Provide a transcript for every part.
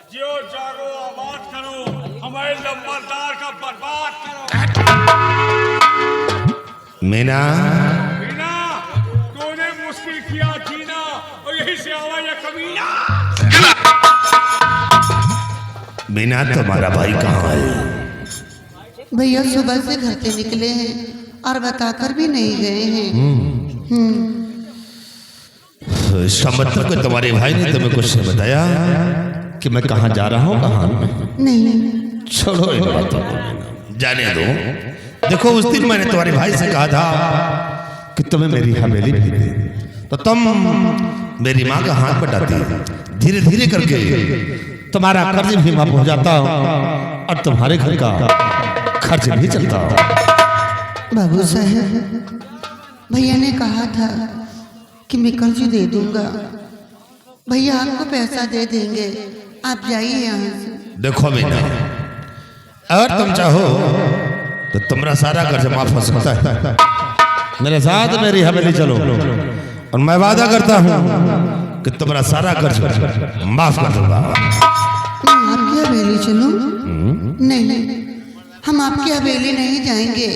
जियो जागो आबाद करो, हमारे लंबरदार का बर्बाद करो। मीना मीना, तूने मुश्किल किया जीना और यही से आवा ये कमीना। मीना तुम्हारा भाई कहाँ है? भैया सुबह से घर से निकले हैं और बताकर भी नहीं गए हैं। इसका मतलब कि तुम्हारे भाई ने तुम्हें कुछ बताया कि मैं कहाँ जा रहा हूँ? कहाँ नहीं। छोड़ो इन बातों को, जाने दो। देखो उस दिन मैंने तुम्हारे भाई से कहा था कि तुम्हें मेरी हवेली भेज दे, तो तुम मेरी माँ का हाथ बटाती, धीरे धीरे करके तुम्हारा कर्ज भी माफ हो जाता और तुम्हारे घर का खर्च भी चलता। बाबू साहब, भैया ने कहा था कि मैं कर्ज दे दूंगा, भैया आपको पैसा दे देंगे, आप जाइए यहाँ से। देखो मीना, अगर तुम चाहो तो तुम्हारा सारा कर्ज माफ हो सकता है। मेरे साथ मेरी हवेली चलो और मैं वादा करता हूँ कि तुम्हारा सारा कर्ज माफ कर दूंगा। मैं आपकी हवेली चलूं? नहीं, हम आपकी हवेली नहीं जाएंगे।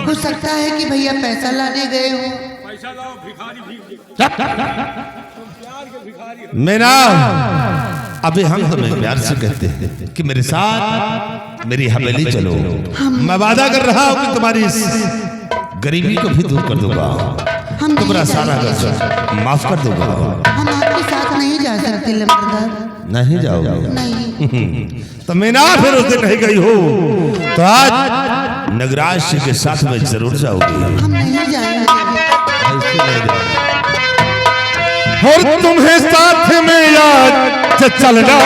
हो सकता है कि भैया पैसा लाने गए हो। पैसा लाओ, भिखारी भी। मीना, अभी हम तुम्हें प्यार से कहते हैं कि मेरे साथ मेरी हवेली चलो। मैं वादा कर रहा हूँ कि तुम्हारी इस गरीबी को भी दूर कर दूंगा, तुम्हारा सारा कर्ज माफ कर दूंगा। हम आपके साथ नहीं जा सकते लंबरदार। नहीं जाओगे? नहीं। तो मीना फिर उस दिन नहीं गई हो तो आज नगराज सिंह के साथ में जरूर जाओगी। हम नहीं जाएंगे। और तुम्हें साथ में याद चलना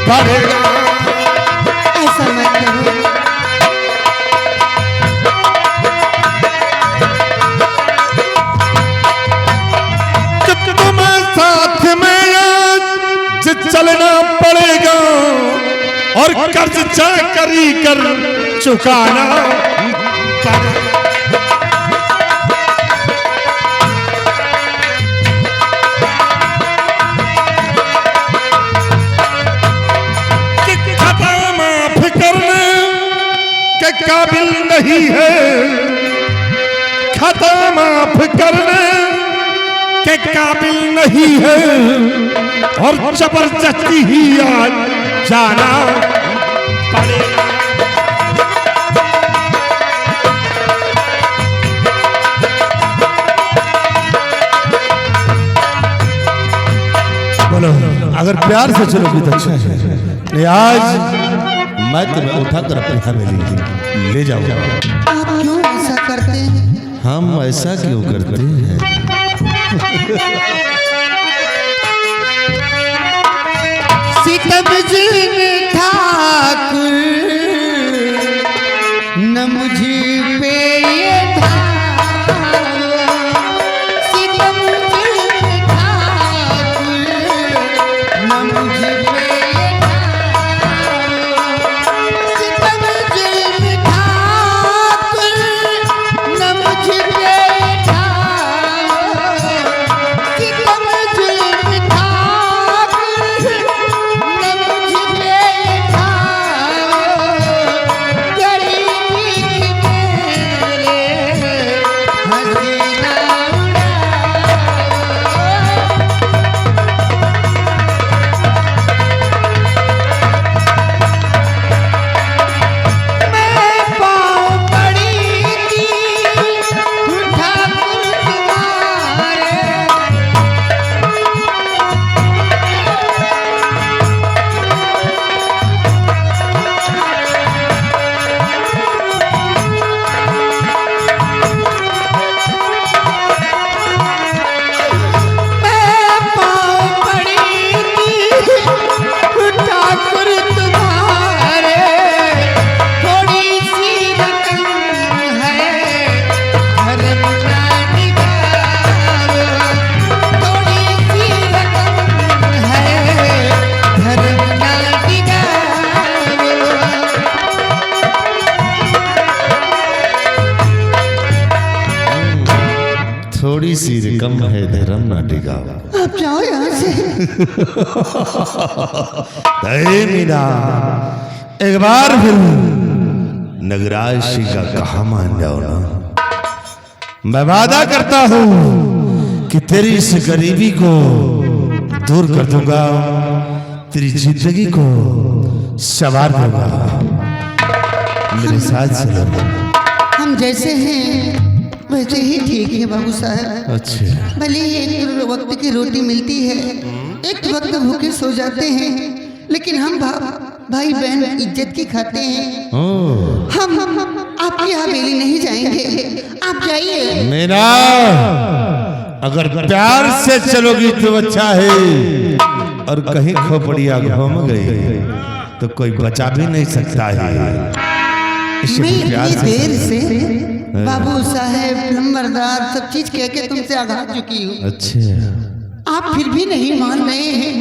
पड़ेगा। ऐसा मत करो। तुम्हें साथ में याद चलना पड़ेगा और कर्ज चाकरी कर चुकाना पड़ेगा। काबिल नहीं है खता माफ करने के काबिल नहीं है और जबरदस्ती ही आज जाना पड़ेगा। बोलो, अगर प्यार से चलोगी तो अच्छा है, नहीं आज मैं तुम्हें उठाकर अपनी हवेली ले जाऊंगा। आप क्यों ऐसा करते हैं? हम ऐसा क्यों करते हैं? सितम जुल्म ठाकुर न मुझे पे ये ढावा। सितम जुल्म ठाकुर न मुझे पे ये ढावा। सितम जुल्म ठाकुर न मुझे पे ये ढावा। सितम जुल्म ठाकुर न मुझे पे ये ढावा। गरीबी की मेरे हसीना मैं पाँव पड़ी थी ठाकुर तुम्हारे। मैं पाँव पड़ी थी ठाकुर तुम्हारे। थोड़ी सी रकम है धर्म ना निगाह। थोड़ी सी रकम है धर्म ना निगाह। थोड़ी सी रकम है धर्म ना डिगा। आप जाओ यहाँ से। मीना एक बार फिर नगराज सिंह का कहा मान जाओ ना। मैं वादा करता हूं कि तेरी इस गरीबी को दूर कर दूंगा, तेरी जिंदगी को संवार दूंगा। मेरे साथ चलो। हम जैसे हैं वैसे ही ठीक है बाबू साहब। अच्छा। भले ही एक वक्त की रोटी मिलती है, एक वक्त भूखे सो जाते हैं, लेकिन हम भाई बहन इज्जत की खाते हैं। हम आपकी हवेली नहीं जाएंगे, आप जाइए। मेरा अगर प्यार से चलोगी तो अच्छा है, और कहीं खोपड़िया घूम गई तो कोई बचा भी नहीं सकता है। मैं इतनी देर से बाबू साहेब नंबरदार सब चीज कह के तुमसे आगा चुकी हूँ। अच्छा। आप फिर भी नहीं मान रहे हैं।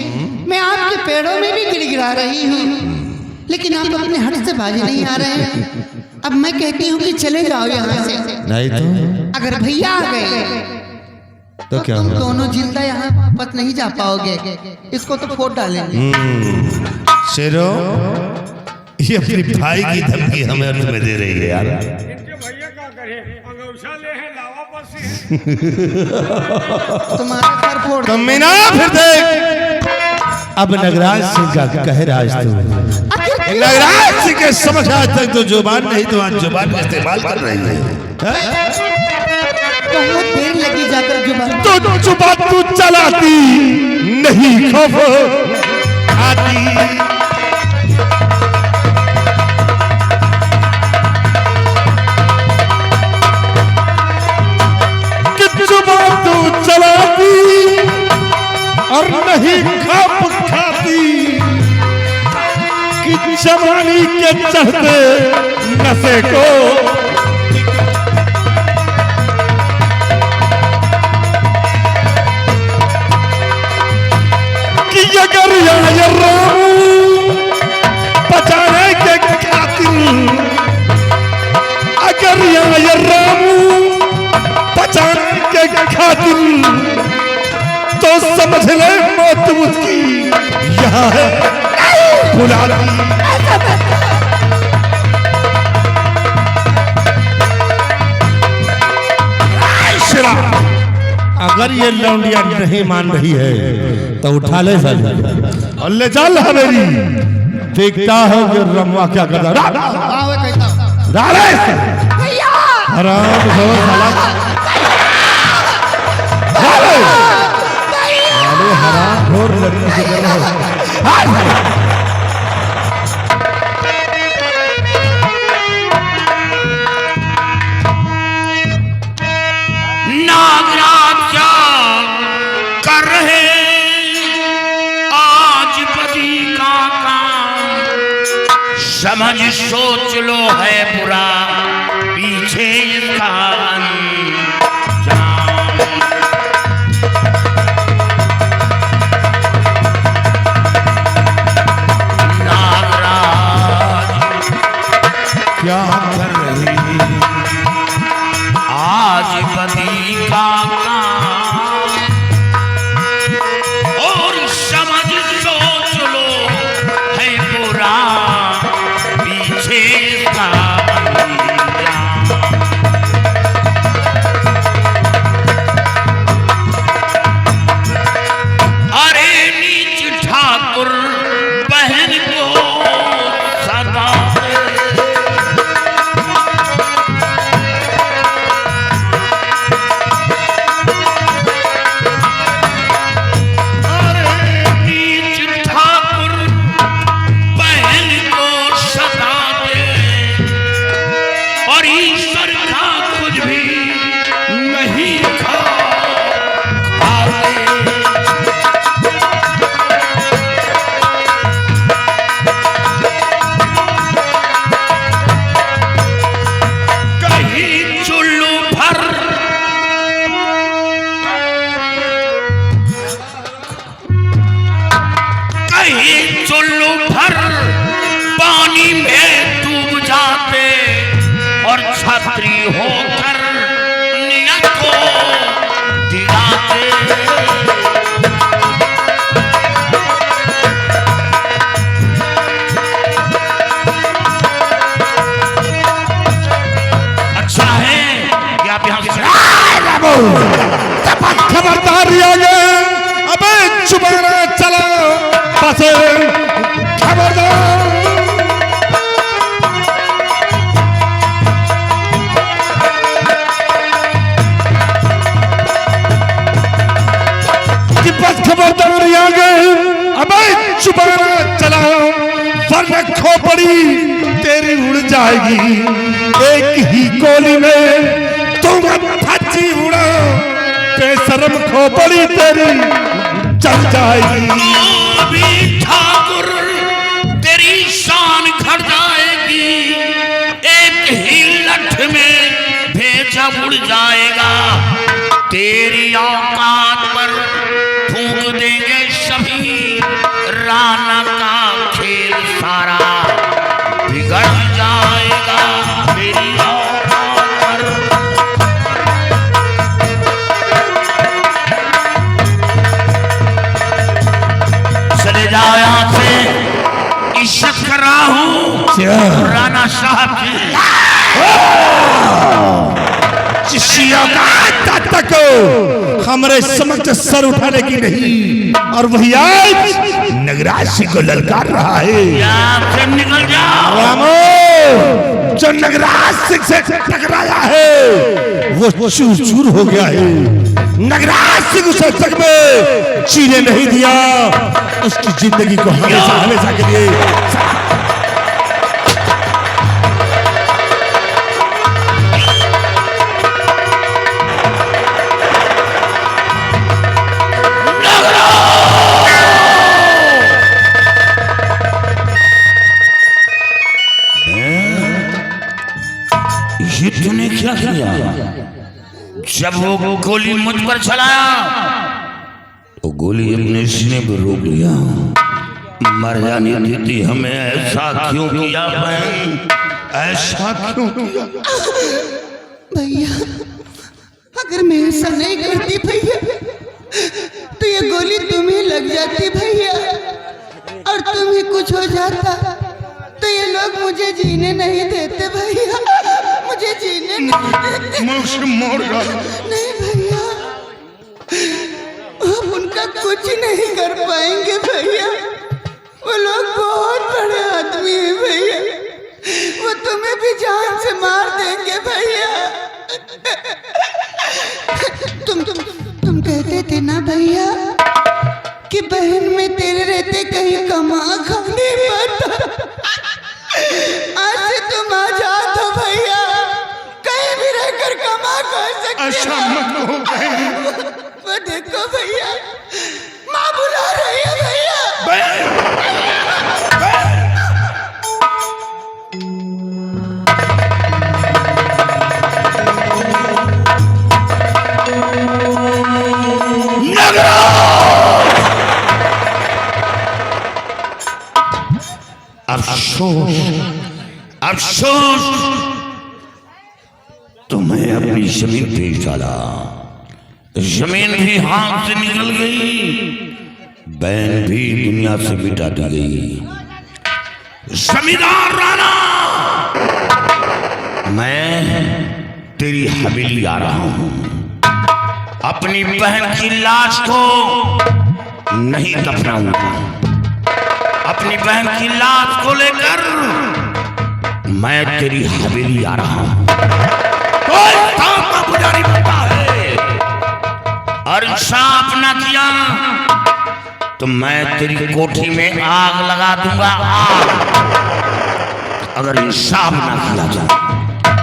मैं आपके पैरों में भी गिड़गिड़ा रही हूँ, लेकिन आप अपने हट से बाजी नहीं आ रहे हैं। अब मैं कहती हूँ कि चले जाओ यहाँ से। नहीं तो अगर भैया आ गए तो क्या तुम होगा? दोनों जिंदा यहाँ वापस नहीं जा पाओगे। इसको तो फोड़ डालेंगे। शेरो, ये अपनी भाई की धमकी हमें अर्थ में दे रही है यार। इनके भैया क्या करे, अंगूठा ले हैं लावा पर से तुम्हारा सर फोड़ तो मीना फिर देख, अब नगराज सिंह का कहर आज तू नगराज सिंह के समझ आज तक तो जुबान नहीं तो आज जुबान का इस्तेमाल कर रही है। बहुत देर लगी जाकर जुबान तो जुबान तू चलाती नहीं खौफ आती। जुबान तू चलाती और नहीं खप खाती कि जवानी के चढ़ते नशे को कि अगर ये राम बचाने के खातिर, अगर ये राम बचाने के खातिर तो समझ ले मौत उसकी यहाँ है बुलाती। अगर ये लौंडिया नहीं मान रही है तो उठा ले साली और ले चल हवेली। देखता है कि रमवा क्या करता हराम खोर साला। हराम खोर लड़की से कर रहा है। नागराज क्या कर रहे आज बदी का काम, समझ सोच लो है बुरा पीछे इसका क्या कर रही आज बदी का काम, और समझ सोच लो है बुरा पीछे इसका अरे नीच ठाकुर बहन को सदा चुल्लू भर पानी में डूब जाते और छतरी होकर नियत को दिलाते। पासे खबरदार। कि बस खबरदार नहीं आ गए, अबे चुपाना चला वरना खोपड़ी तेरी उड़ जाएगी। एक ही गोली में तुम फची उड़ा, बेशरम खोपड़ी तेरी चल जाएगी। अभी ठाकुर तेरी शान घट जाएगी, एक ही लठ में भेजा उड़ जाएगा। तेरी औकात पर फूंक देंगे सभी, राना का खेल सारा बिगड़ जाएगा। तेरी औकात पर चले जाओ यहाँ से, इज्जत कर रहा हूँ राणा साहब की। तक हमारे समक्ष सर उठाने की नहीं, और वही आज नगराज सिंह को ललकार रहा है। यहाँ से निकल जाओ। रामो, जो नगराज सिंह से टकराया है वो चूर चूर हो गया है। नगराज सिंह उसे जग में जीने नहीं दिया, उसकी जिंदगी को हमेशा हमेशा के लिए। ये तूने क्या किया? जब वो गोली मुझ पर चलाया तो गोली अपने सीने पर रोक लिया। मर जाने देती हमें, ऐसा क्यों किया बहन? ऐसा क्यों किया? भैया, अगर मैं ऐसा नहीं करती भैया तो ये गोली तुम्हें लग जाती भैया, और तुम्हें कुछ हो जाता तो ये लोग मुझे जीने नहीं देते भैया, मुझे जीने नहीं देते। नहीं भैया, हम उनका कुछ नहीं कर पाएंगे भैया, वो लोग बहुत बड़े आदमी हैं भैया, वो तुम्हें भी जान से मार देंगे भैया। तुम कहते थे ना भैया कि बहन में तेरे रहते कहीं कमा खा नहीं पाता। आज से तुम आजाद हो भैया, कहीं भी रहकर कमा कर सकते हो। वो देखो भैया, माँ बुला रही है भैया। अफसोस, अफसोस, तुम्हें अपनी जमीन बेच डाला, जमीन भी हाथ से निकल गई, बहन भी दुनिया से मिटा दी गई। जमींदार राणा, मैं तेरी हवेली आ रहा हूं, अपनी बहन की लाश को नहीं दफनाऊंगा। अपनी बहन की लाश को लेकर मैं तेरी हवेली आ रहा हूं। कोई काम का पुजारी बनता है और इंसाफ न किया तो मैं तेरी कोठी में आग लगा दूंगा, आग। अगर इंसाफ न किया जाए,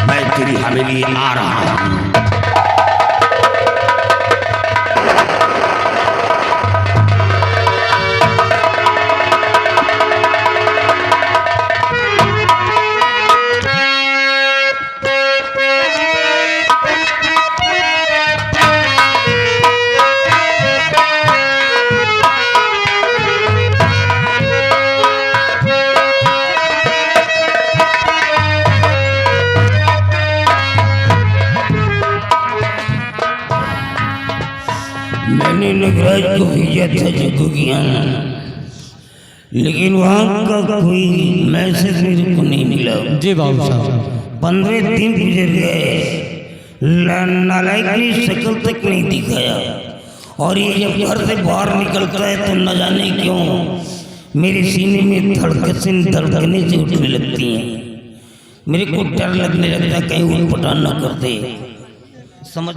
मैं तेरी हवेली आ रहा हूं। मैंने नगराज को भेजा था जगोगियां, लेकिन वहाँ का कोई मैसेज मेरे को नहीं मिला। जी बाबू साहब, 15 दिन गुजर गए, नालायक ने शक्ल तक नहीं दिखाया। और ये जब घर से बाहर निकलता है तो न जाने क्यों मेरे सीने में धड़कने से उठने लगती हैं। मेरे को डर लगने लगता है कहीं उठपटांग न कर दे। समझ